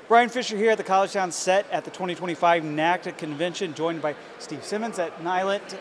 Brian Fisher here at the College Town set at the 2025 NACDA convention, joined by Steve Simmons at Nilet,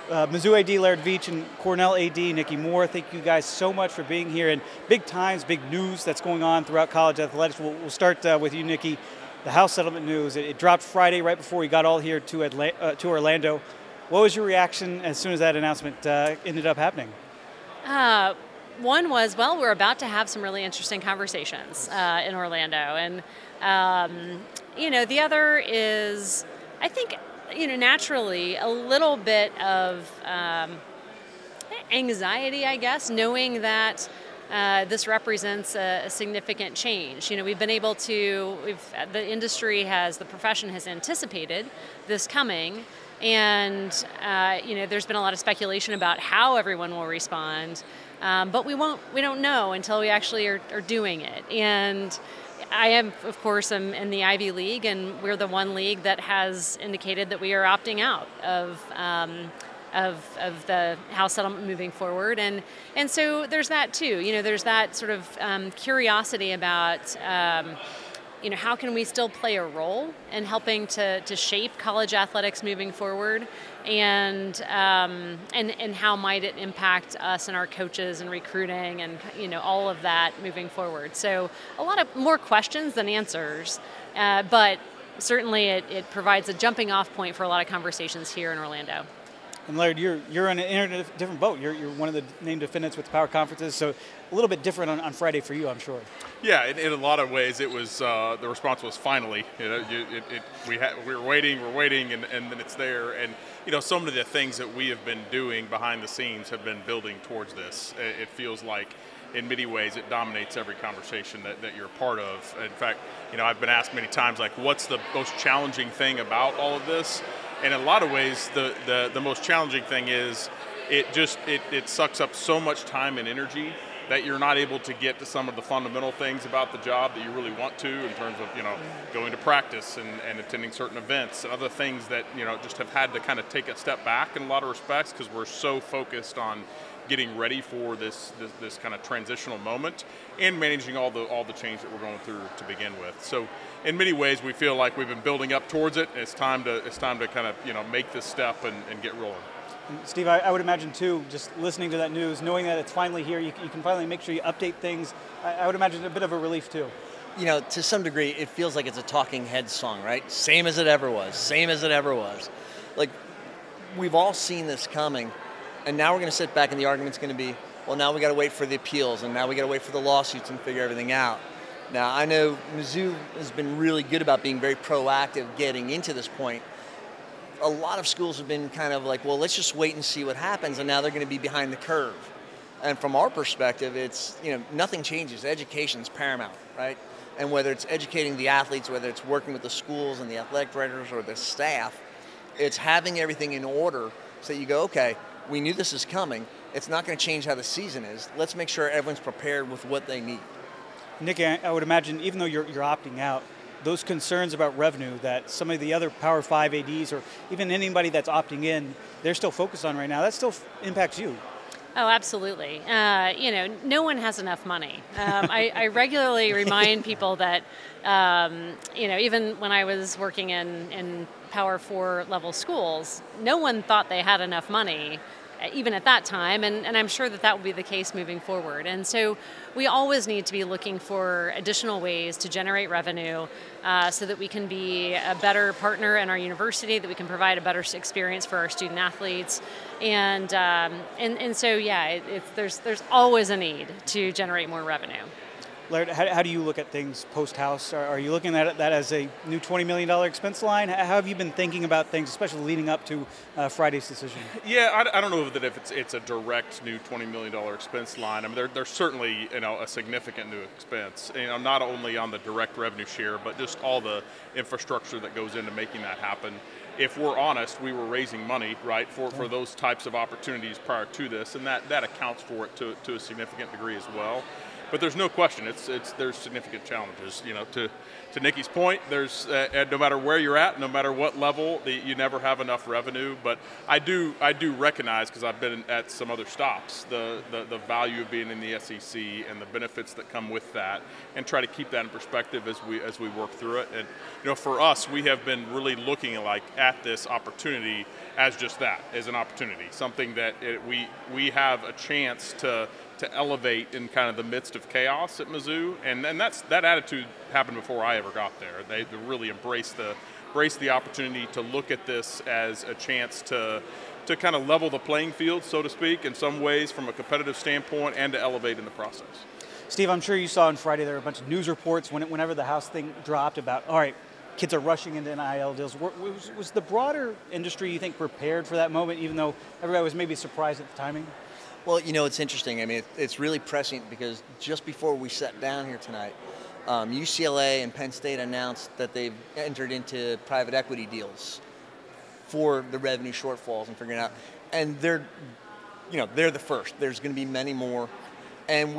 Mizzou AD Laird Veach, and Cornell AD Nikki Moore. Thank you guys so much for being here. And big times, big news that's going on throughout college athletics. We'll start with you, Nikki. The House settlement news. It dropped Friday right before we got all here to Orlando. What was your reaction as soon as that announcement ended up happening? One was, well, we're about to have some really interesting conversations in Orlando. And, the other is, I think, naturally a little bit of anxiety, I guess, knowing that this represents a significant change. We've been able to, the profession has anticipated this coming. And, there's been a lot of speculation about how everyone will respond. But we don't know until we actually are doing it. And I am, of course, I'm in the Ivy League, and we're the one league that has indicated that we are opting out of the House settlement moving forward. And so there's that too. There's that sort of curiosity about how can we still play a role in helping to shape college athletics moving forward, and how might it impact us and our coaches and recruiting and all of that moving forward. So a lot of more questions than answers, but certainly it provides a jumping off point for a lot of conversations here in Orlando. And Laird, you're in a different boat. You're one of the named defendants with the power conferences, so a little bit different on Friday for you, I'm sure. Yeah, in a lot of ways, it was the response was finally. We were waiting, and then it's there. And some of the things that we have been doing behind the scenes have been building towards this. It feels like, in many ways, it dominates every conversation that you're a part of. In fact, I've been asked many times, like, what's the most challenging thing about all of this? And in a lot of ways, the most challenging thing is it sucks up so much time and energy that you're not able to get to some of the fundamental things about the job that you really want to, in terms of going to practice and attending certain events and other things that just have had to kind of take a step back in a lot of respects, because we're so focused on getting ready for this kind of transitional moment and managing all the change that we're going through to begin with. So in many ways, we feel like we've been building up towards it. It's time to kind of make this step and get rolling. And Steve, I would imagine too, just listening to that news, knowing that it's finally here, you can finally make sure you update things. I would imagine a bit of a relief too. To some degree, it feels like it's a Talking Heads song, right? Same as it ever was. Same as it ever was. Like, we've all seen this coming. And now we're going to sit back and the argument's going to be, well, now we got to wait for the appeals, and now we got to wait for the lawsuits and figure everything out. Now, I know Mizzou has been really good about being very proactive getting into this point. A lot of schools have been kind of like, well, let's just wait and see what happens, and now they're going to be behind the curve. And from our perspective, it's, nothing changes. Education's paramount, right? And whether it's educating the athletes, whether it's working with the schools and the athletic directors or the staff, it's having everything in order so you go, okay, we knew this is coming. It's not going to change how the season is. Let's make sure everyone's prepared with what they need. Nikki, I would imagine, even though you're opting out, those concerns about revenue that some of the other Power 5 ADs or even anybody that's opting in, they're still focused on right now, that still impacts you. Oh, absolutely. No one has enough money. I regularly remind people that, even when I was working in Power 4 level schools, no one thought they had enough money, even at that time, and I'm sure that will be the case moving forward. And so we always need to be looking for additional ways to generate revenue so that we can be a better partner in our university, that we can provide a better experience for our student athletes. And so, yeah, there's always a need to generate more revenue. Laird, how do you look at things post-House? Are you looking at that as a new $20 million expense line? How have you been thinking about things, especially leading up to Friday's decision? Yeah, I don't know that if it's a direct new $20 million expense line. I mean, there's certainly a significant new expense. Not only on the direct revenue share, but just all the infrastructure that goes into making that happen. If we're honest, we were raising money, right, for those types of opportunities prior to this, and that accounts for it to a significant degree as well. But there's no question, there's significant challenges. To Nikki's point, there's no matter where you're at, no matter what level, you never have enough revenue. But I do recognize, because I've been at some other stops, the value of being in the SEC and the benefits that come with that, and try to keep that in perspective as we work through it. And for us, we have been really looking at this opportunity as just that, as an opportunity, something that we have a chance to elevate in kind of the midst of chaos at Mizzou, and that attitude happened before I ever got there. They really embraced the opportunity to look at this as a chance to kind of level the playing field, so to speak, in some ways from a competitive standpoint, and to elevate in the process. Steve, I'm sure you saw on Friday there were a bunch of news reports whenever the House thing dropped about, all right, kids are rushing into NIL deals. Was the broader industry, you think, prepared for that moment, even though everybody was maybe surprised at the timing? Well, it's interesting. I mean, it's really prescient because just before we sat down here tonight, UCLA and Penn State announced that they've entered into private equity deals for the revenue shortfalls and figuring out. And they're the first. There's going to be many more. And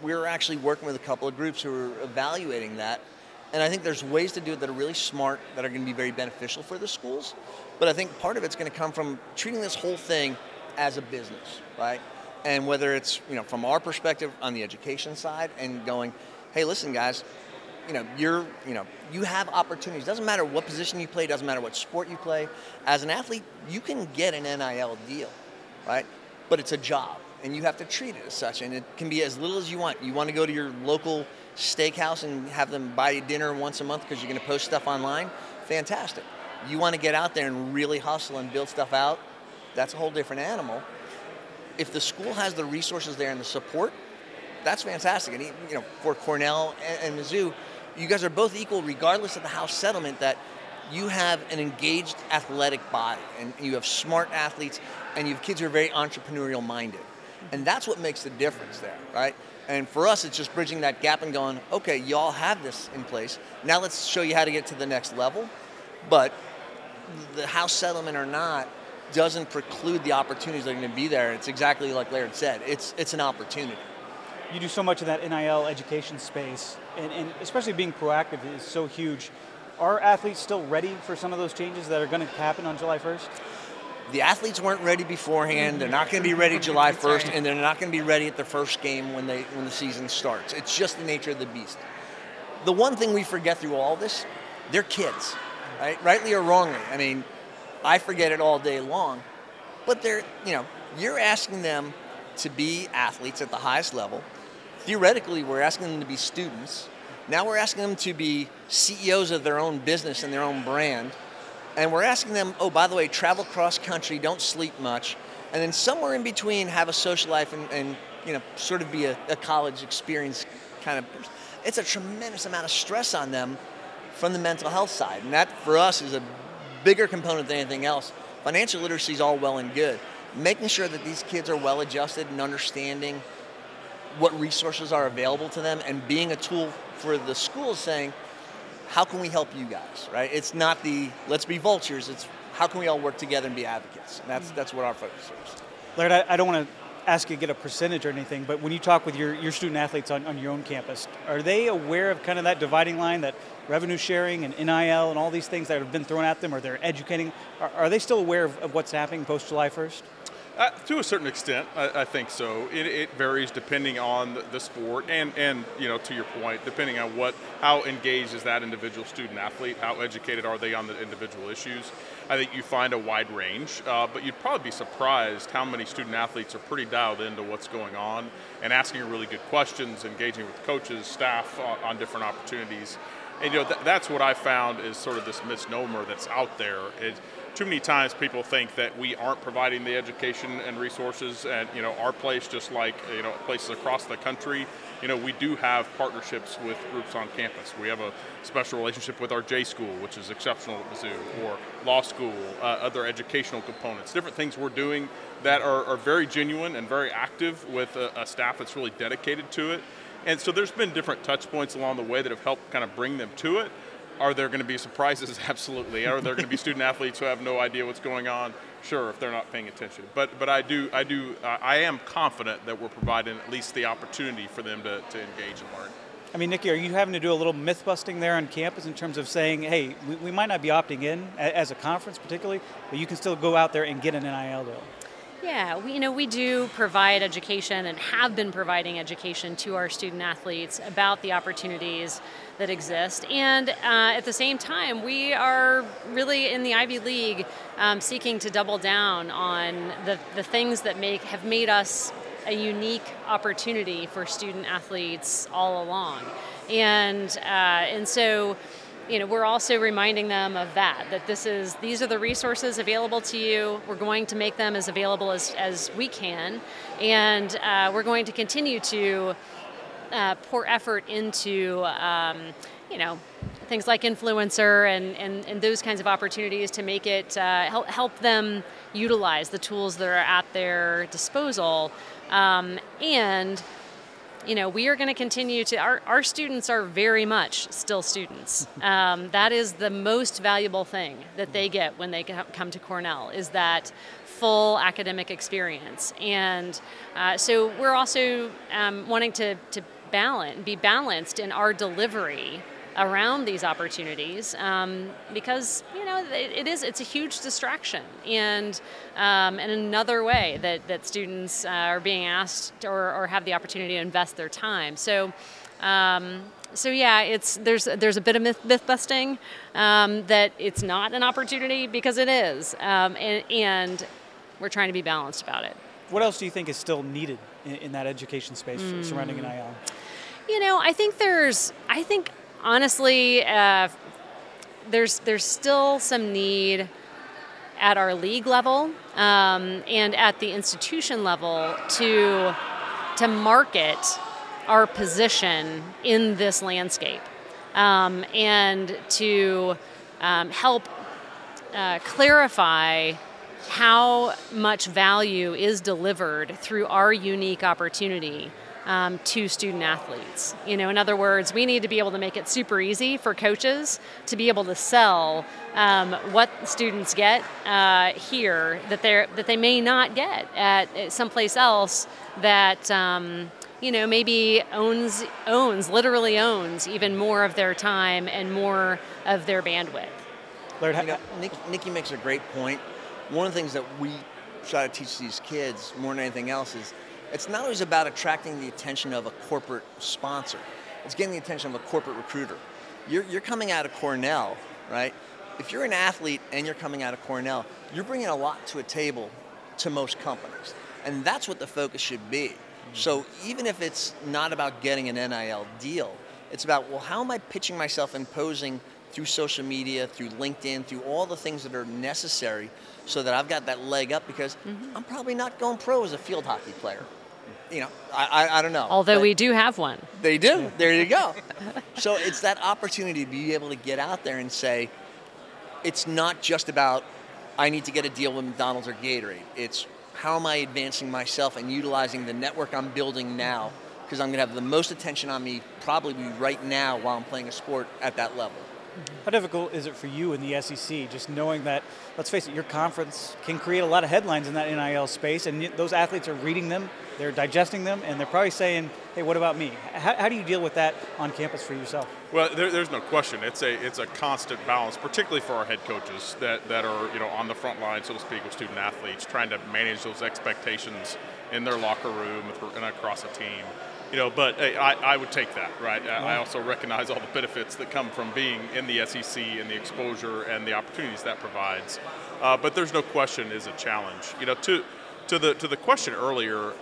we're actually working with a couple of groups who are evaluating that. And I think there's ways to do it that are really smart, that are going to be very beneficial for the schools. But I think part of it's going to come from treating this whole thing as a business, right? And whether it's, from our perspective on the education side and going, hey, listen, guys, you have opportunities. Doesn't matter what position you play, doesn't matter what sport you play. As an athlete, you can get an NIL deal, right? But it's a job, and you have to treat it as such. And it can be as little as you want. You want to go to your local steakhouse and have them buy you dinner once a month because you're going to post stuff online? Fantastic. You want to get out there and really hustle and build stuff out? That's a whole different animal. If the school has the resources there and the support, that's fantastic. And for Cornell and Mizzou, you guys are both equal regardless of the House settlement, that you have an engaged athletic body and you have smart athletes and you have kids who are very entrepreneurial minded. And that's what makes the difference there, right? And for us, it's just bridging that gap and going, okay, y'all have this in place. Now let's show you how to get to the next level. But the House settlement or not, doesn't preclude the opportunities that are going to be there. It's exactly like Laird said. It's an opportunity. You do so much in that NIL education space, and especially being proactive is so huge. Are athletes still ready for some of those changes that are going to happen on July 1st? The athletes weren't ready beforehand. They're not going to be ready July 1st, and they're not going to be ready at their first game when the season starts. It's just the nature of the beast. The one thing we forget through all this, they're kids, right? Rightly or wrongly. I mean, I forget it all day long, but you're asking them to be athletes at the highest level. Theoretically, we're asking them to be students. Now we're asking them to be CEOs of their own business and their own brand. And we're asking them, oh, by the way, travel cross country, don't sleep much. And then somewhere in between, have a social life and sort of be a college experience kind of person. It's a tremendous amount of stress on them from the mental health side. And that, for us, is a bigger component than anything else. Financial literacy is all well and good. Making sure that these kids are well adjusted and understanding what resources are available to them and being a tool for the schools saying, how can we help you guys, right? It's not let's be vultures, it's how can we all work together and be advocates? And that's what our focus is. Laird, I don't want to ask you to get a percentage or anything, but when you talk with your student athletes on your own campus, are they aware of kind of that dividing line, that revenue sharing and NIL and all these things that have been thrown at them, or they're educating? Are they still aware of what's happening post July 1st? To a certain extent, I think so. It varies depending on the sport and to your point, depending on how engaged is that individual student athlete, how educated are they on the individual issues. I think you find a wide range, but you'd probably be surprised how many student athletes are pretty dialed into what's going on and asking really good questions, engaging with coaches, staff on different opportunities. And that's what I found is sort of this misnomer that's out there. Too many times people think that we aren't providing the education and resources, and our place, just like places across the country, we do have partnerships with groups on campus. We have a special relationship with our J School, which is exceptional at Mizzou, or law school, other educational components, different things we're doing that are very genuine and very active with a staff that's really dedicated to it. And so there's been different touch points along the way that have helped kind of bring them to it. Are there going to be surprises? Absolutely. Are there going to be student athletes who have no idea what's going on? Sure, if they're not paying attention. But I am confident that we're providing at least the opportunity for them to engage and learn. I mean, Nikki, are you having to do a little myth busting there on campus in terms of saying, hey, we might not be opting in as a conference particularly, but you can still go out there and get an NIL deal? Yeah, we do provide education and have been providing education to our student athletes about the opportunities that exist. And at the same time, we are really in the Ivy League seeking to double down on the things that have made us a unique opportunity for student athletes all along. And so, we're also reminding them of that these are the resources available to you. We're going to make them as available as we can, and we're going to continue to pour effort into things like influencer and those kinds of opportunities to make it help them utilize the tools that are at their disposal, and we are going to continue to, our students are very much still students. That is the most valuable thing that they get when they come to Cornell, is that full academic experience. And so we're also wanting to be balanced in our delivery around these opportunities, because it's a huge distraction, and another way that students are being asked or have the opportunity to invest their time. So yeah, there's a bit of myth busting that it's not an opportunity, because it is, and we're trying to be balanced about it. What else do you think is still needed in that education space surrounding NIL? I think honestly, there's still some need at our league level and at the institution level to market our position in this landscape, and to help clarify how much value is delivered through our unique opportunity to student athletes. In other words, we need to be able to make it super easy for coaches to be able to sell what students get here that they may not get at someplace else that maybe literally owns even more of their time and more of their bandwidth. Laird, Nikki makes a great point. One of the things that we try to teach these kids more than anything else is it's not always about attracting the attention of a corporate sponsor. It's getting the attention of a corporate recruiter. You're coming out of Cornell, right? If you're an athlete and you're coming out of Cornell, you're bringing a lot to a table to most companies. And that's what the focus should be. So even if it's not about getting an NIL deal, it's about, well, how am I pitching myself and posing through social media, through LinkedIn, through all the things that are necessary so that I've got that leg up, because I'm probably not going pro as a field hockey player. I don't know. Although we do have one. They do. There you go. So it's that opportunity to be able to get out there and say, it's not just about, I need to get a deal with McDonald's or Gatorade. It's how am I advancing myself and utilizing the network I'm building now, because I'm going to have the most attention on me probably right now while I'm playing a sport at that level. How difficult is it for you in the SEC, just knowing that, let's face it, your conference can create a lot of headlines in that NIL space, and those athletes are reading them, they're digesting them, and they're probably saying, hey, what about me? How do you deal with that on campus for yourself? Well, there's no question. It's a constant balance, particularly for our head coaches that are on the front line, so to speak, with student athletes, trying to manage those expectations in their locker room and across a team. But I would take that, right? I also recognize all the benefits that come from being in the SEC and the exposure and the opportunities that provides. But there's no question is a challenge. To the question earlier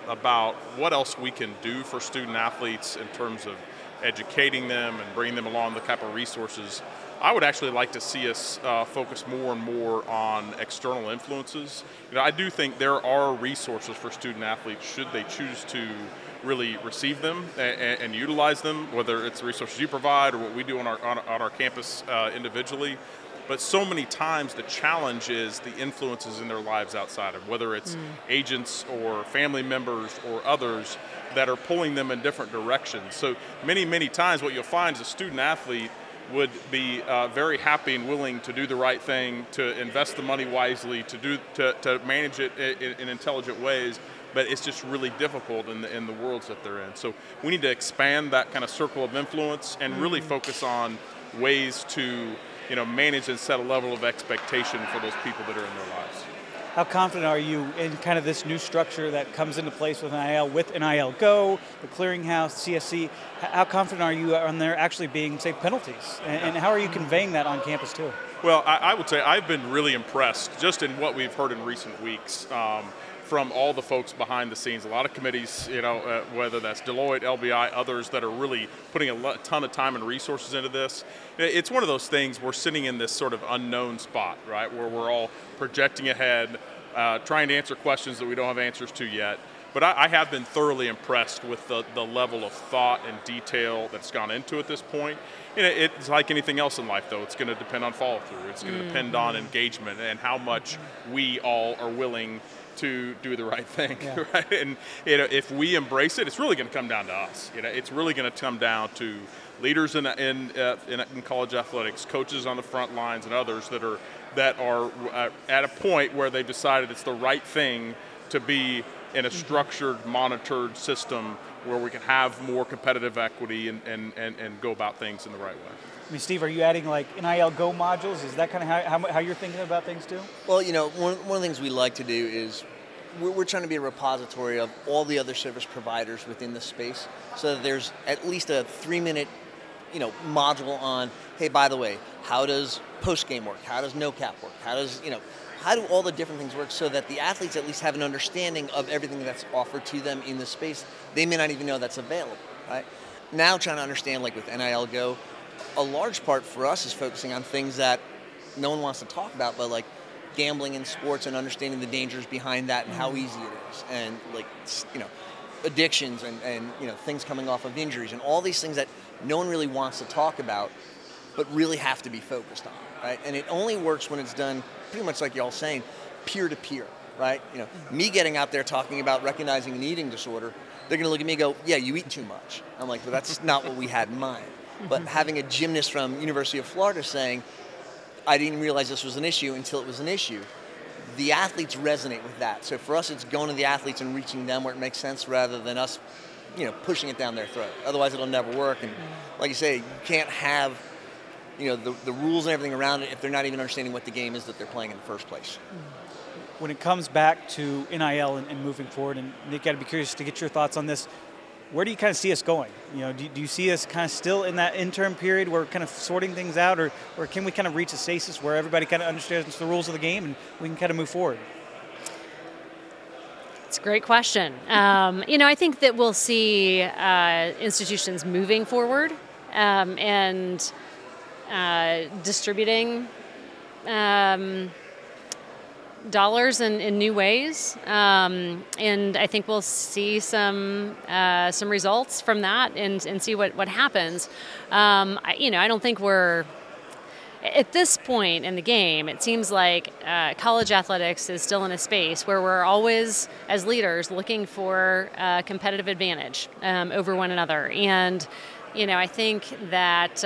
about what else we can do for student athletes in terms of educating them and bringing them along the type of resources, I would actually like to see us focus more and more on external influences. I do think there are resources for student athletes should they choose to really receive them and utilize them, whether it's the resources you provide or what we do on our campus individually. But so many times the challenge is the influences in their lives outside of, whether it's agents or family members or others that are pulling them in different directions. So many times what you'll find is a student athlete would be very happy and willing to do the right thing, to invest the money wisely, to manage it in intelligent ways. But it's just really difficult in the worlds that they're in. So we need to expand that kind of circle of influence and really focus on ways to manage and set a level of expectation for those people that are in their lives. How confident are you in kind of this new structure that comes into place with NIL Go, the clearinghouse, CSC? How confident are you on there actually being, say, penalties? And how are you conveying that on campus too? Well, I would say I've been really impressed just in what we've heard in recent weeks from all the folks behind the scenes. A lot of committees, whether that's Deloitte, LBI, others that are really putting a ton of time and resources into this. It's one of those things, we're sitting in this sort of unknown spot, right, where we're all projecting ahead, trying to answer questions that we don't have answers to yet. But I have been thoroughly impressed with the level of thought and detail that's gone into it at this point. It's like anything else in life, though. It's going to depend on follow-through. It's going to depend on engagement and how much we all are willing to do the right thing, right? And if we embrace it, it's really going to come down to us. It's really going to come down to leaders in college athletics, coaches on the front lines, and others that are at a point where they've decided it's the right thing to be in a structured, monitored system where we can have more competitive equity and go about things in the right way. I mean, Steve, are you adding like NIL Go modules? Is that kind of how you're thinking about things too? Well, one of the things we like to do is we're trying to be a repository of all the other service providers within the space, so that there's at least a 3-minute, module on, hey, by the way, how does post-game work? How does no cap work? How do all the different things work, so that the athletes at least have an understanding of everything that's offered to them in the space. They may not even know that's available, right? Now trying to understand, like with NIL Go, a large part for us is focusing on things that no one wants to talk about, but like gambling in sports and understanding the dangers behind that and how easy it is, and like addictions and things coming off of injuries and all these things that no one really wants to talk about, but really have to be focused on, right? And it only works when it's done pretty much like y'all saying, peer to peer, right? Me getting out there talking about recognizing an eating disorder, they're going to look at me and go, yeah, you eat too much. I'm like, well, that's not what we had in mind. But having a gymnast from University of Florida saying, I didn't realize this was an issue until it was an issue, the athletes resonate with that. So for us, it's going to the athletes and reaching them where it makes sense rather than us, pushing it down their throat. Otherwise, it'll never work. And like you say, you can't have, the rules and everything around it if they're not even understanding what the game is that they're playing in the first place. When it comes back to NIL and moving forward, and Nick, I'd be curious to get your thoughts on this. Where do you kind of see us going? Do you see us kind of still in that interim period where we're kind of sorting things out, or can we kind of reach a stasis where everybody kind of understands the rules of the game and we can kind of move forward? It's a great question. I think that we'll see institutions moving forward and distributing dollars in new ways, and I think we'll see some results from that and see what happens. I don't think we're at this point in the game. It seems like college athletics is still in a space where we're always, as leaders, looking for competitive advantage over one another, and I think that.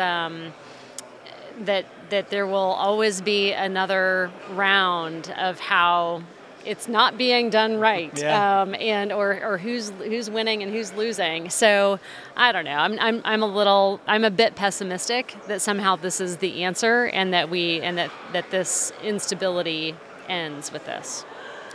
That there will always be another round of how it's not being done right, and or who's winning and who's losing. So I don't know. I'm a bit pessimistic that somehow this is the answer, and that that this instability ends with this.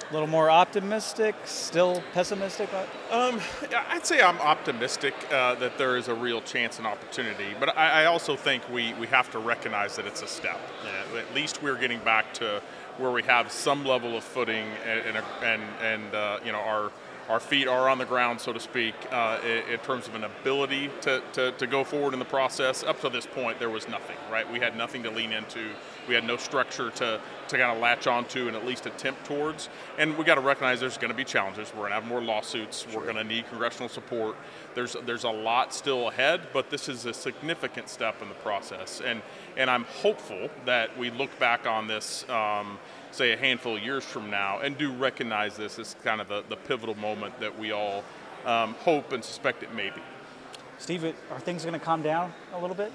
A little more optimistic, still pessimistic? I'd say I'm optimistic that there is a real chance and opportunity, but I also think we have to recognize that it's a step. At least we're getting back to where we have some level of footing and our feet are on the ground, so to speak, in terms of an ability to go forward in the process. Up to this point, there was nothing, right? We had nothing to lean into. We had no structure to kind of latch onto and at least attempt towards. And we got to recognize there's going to be challenges. We're going to have more lawsuits. We're going to need congressional support. There's a lot still ahead, but this is a significant step in the process. And I'm hopeful that we look back on this, say a handful of years from now, and do recognize this as kind of the pivotal moment that we all hope and suspect it may be. Steve, are things going to calm down a little bit?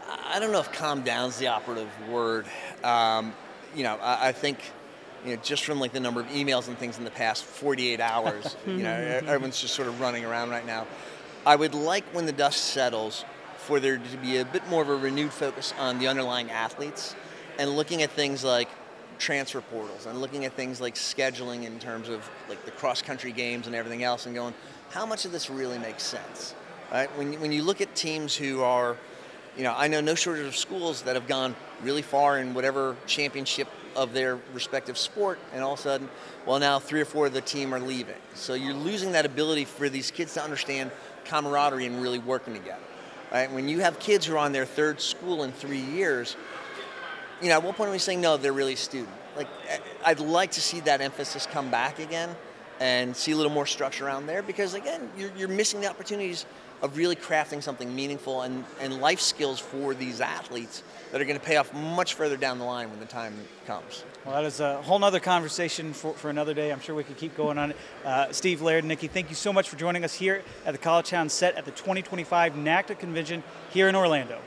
I don't know if calm down is the operative word. I think, just from like the number of emails and things in the past 48 hours, everyone's just sort of running around right now. I would like, when the dust settles, for there to be a bit more of a renewed focus on the underlying athletes and looking at things like transfer portals and looking at things like scheduling in terms of like the cross-country games and everything else, and going, how much of this really makes sense? Right? When you look at teams who are, I know no shortage of schools that have gone really far in whatever championship of their respective sport, and all of a sudden, well, now 3 or 4 of the team are leaving. So you're losing that ability for these kids to understand camaraderie and really working together. Right? When you have kids who are on their 3rd school in 3 years, at what point are we saying, no, they're really a student? Like, I'd like to see that emphasis come back again and see a little more structure around there, because again, you're missing the opportunities of really crafting something meaningful and life skills for these athletes that are going to pay off much further down the line when the time comes. Well, that is a whole nother conversation for another day. I'm sure we could keep going on it. Steve, Laird, Nikki, thank you so much for joining us here at the College Town set at the 2025 NACDA Convention here in Orlando.